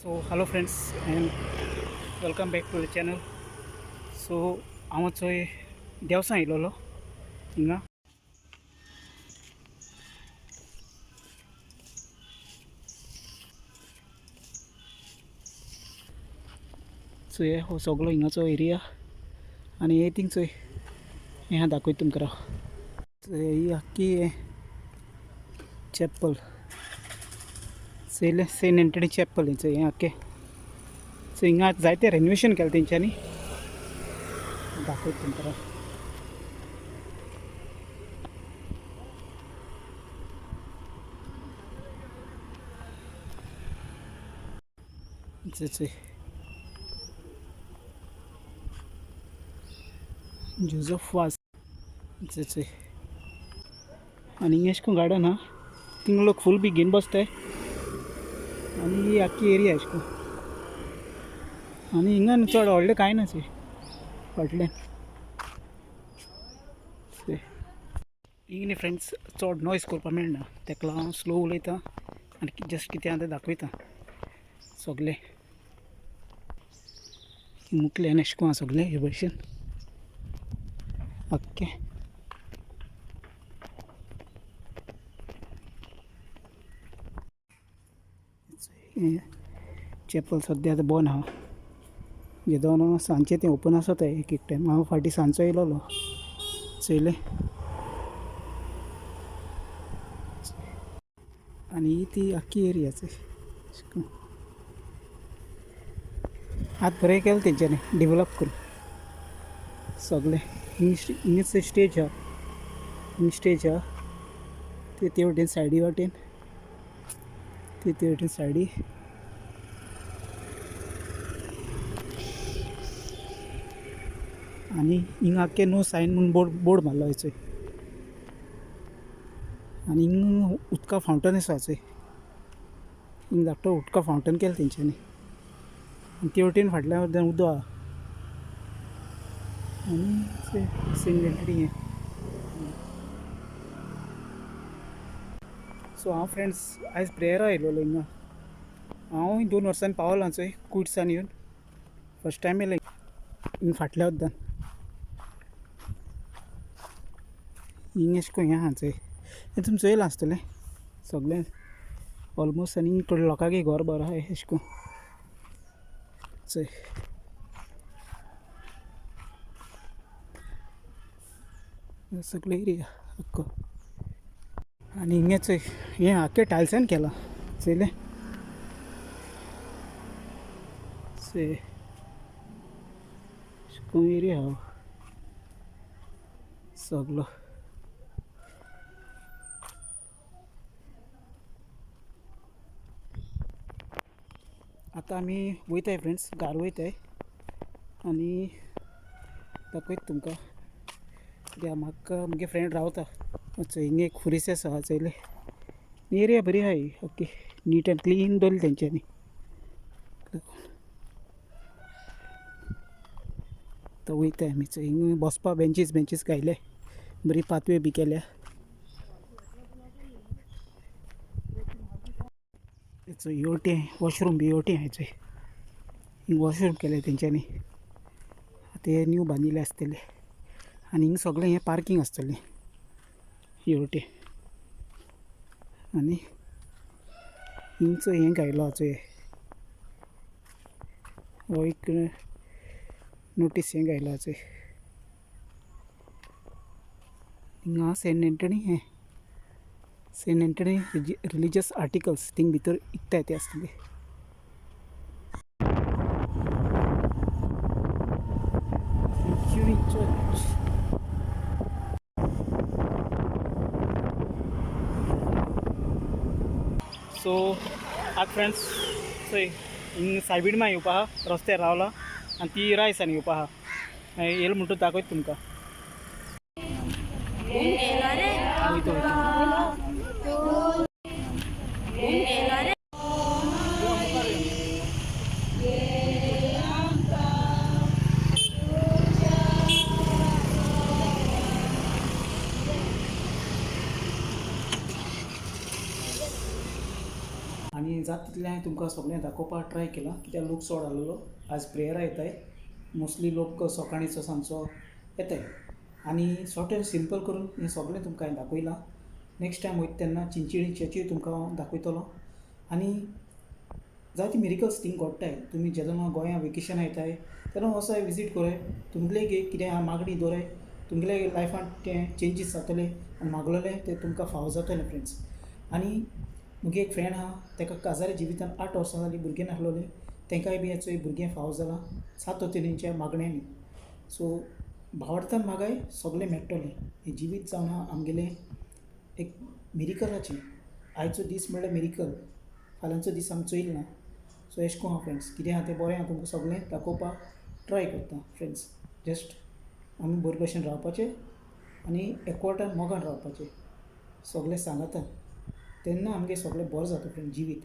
So hello friends and welcome back to the channel. So हांव देवसा आयलोलो हिंगा so हे हो सगळो हिंगाचो एरिया आनी हे थिंग चोय हे हांव दाखयता तुमकां राव. ही आख्खी चॅपल सेंट एंटनी चॅपल हें आख्खें. सो हिंगा जायते रेनोवेशन केलें तेंच्यांनी. दाखयता तुमकां राव. जोसेफ वाज आनी हिंगा अशें करून गार्डन आहा. थिंगा लोक फूल बी घेवन बसताय आनी ही आख्खी एरिया अशें करून. आनी हिंगा चड व्हडलें कांय ना फाटल्यान. हिंग न्ही फ्रेंड्स चड नॉयज करपाक मेळना, तेका लागून हांव स्लो उलयतां आनी जस्ट कितें आहा तें दाखयतां. सगळें मुटल्यान अशें करून सगळें हे भशेन आख्खें. चॅपल सद्या आतां बंद आहा. जेदोन सांजचें तें ओपन आसता एक एक टायम. हांव फाटीं सांजचो येयलोलो चयलें. आनी ही ती आख्खी एरिया अशें करून आतां बरें केलें तेंच्यांनी डेवलप करून सगळें. हिंगच स्टेज आहा. हिंग स्टेज आहा ते वटेन सायडी वाटेन ते वटेन सायडी. आनी हिंगा आख्खें नो सायन म्हणून बोर्ड मारलो थंय. आनी हिंग उदका फावंटन आसा चोय. हिंग धाकटो उदका फावंटन केलें तेंच्यांनी. आनी ते वटेन फाटल्या उदक आहा. आनी सेंट एंटनी हें. सो हांव फ्रेंड्स आयज प्रेयरा येयलोलो हिंगा. हांवूय 2 वर्सांनी पावलां चोय कुडसान येवन. फर्स्ट टायम येयलें हिंग फाटल्या वद्दान. हिंग अशें करून हें आहा चोय. हें तुमी चोयलां आसतलें सगळें ऑलमोस्ट. आनी थोड्या लोकांक घर बरो आहाय अशें करून चोय. सगळें एरिया आख्खो. आनी हिंगा चोय हें आख्खें टायल्सान केलां चोयलें. अशें करून एरिया आहा सगळो. आतां आमी वयताय फ्रेंड्स, घार वयताय. आनी दाखयता तुमकां. कित्याक म्हाका म्हगे फ्रेंड रावता हिंगा एक फुरिसेस आहा चयलें. एरिया बरी आहा ही ओके. नीट एंड क्लीन दवरली तेंच्यांनी. आतां वयताय आमी चोय. हिंगा बसपा बेंचीस घायले. बरी पातवे बी केल्या. हेवटें वॉशरूम बी हेवटें आहाय चोय. हिंग वॉशरूम केलें तेंच्यांनी. आतां हे न्यू बांदिल्लें आसतलें. आनी हिंग सगळें हें पार्कींग आसतलें हेवटें. आनी हिंगचो हें घायलो आहा चोय. हो एक नोटीस हें घायलो आहा चोय. हिंगा Saint Anthony religious articles thing भितर विकताय ते आसतले. चर्च. सो आतां फ्रेंड्स चोय हिंग सायबीण येवपा आहा. रस्त्यार रावला आनी ती रायसान येवपा आहा. येयलो म्हणटूच दाखयता तुमकां. आनी जाता तितलें हांवें तुमकां सगळें दाखोवपाक ट्राय केलां कित्याक लोक चड आसलेलो आज प्रेयरा येताय मोस्टली लोक सकाळींचो सांजचो येताय आनी शॉर्ट एंड सिंपल करून हें सगळें तुमकां हांवें दाखयलां नेक्स्ट टायम वयता तेन्ना चिंचेची तुमकां हांव दाखयतलो आनी जायती मिरिकल्स थिंग घडटाय तुमी जेन्ना गोंया वेकेशना येताय तेन्ना वसाय विजीट कराय तुमगेले कितें मागणी दवराय तुमगेले लायफान तें चेंजीस जातले आनी मागलेलें तें तुमकां फावो जातलें फ्रेंड्स आनी मुगे एक फ्रेंड आहा ताका काजारी जिवितान 8 वर्सां जालीं भुरगें नासलोलें तांकांय बी चोय भुरगें फावो जालां 7 वतेनींच्या मागण्यांनी सो भावार्थान मागाय सगळें मेळटलें हें जिवीत जावन आमगेलें एक मिरिकलाचें आयचो दीस म्हणल्यार मिरिकल फाल्यांचो दीस आमी चोयल ना सो एशें कोन्न फ्रेंड्स कितें आहा तें बरें हांव तुमकां सगळें दाखोवपाक ट्राय करता फ्रेंड्स जस्ट आमी बरे भशेन रावपाचें आनी एकवटान मोगान रावपाचें सगळें सांगाता तेन्ना आमगे सगळें बरें जाता फ्रेंड जिवीत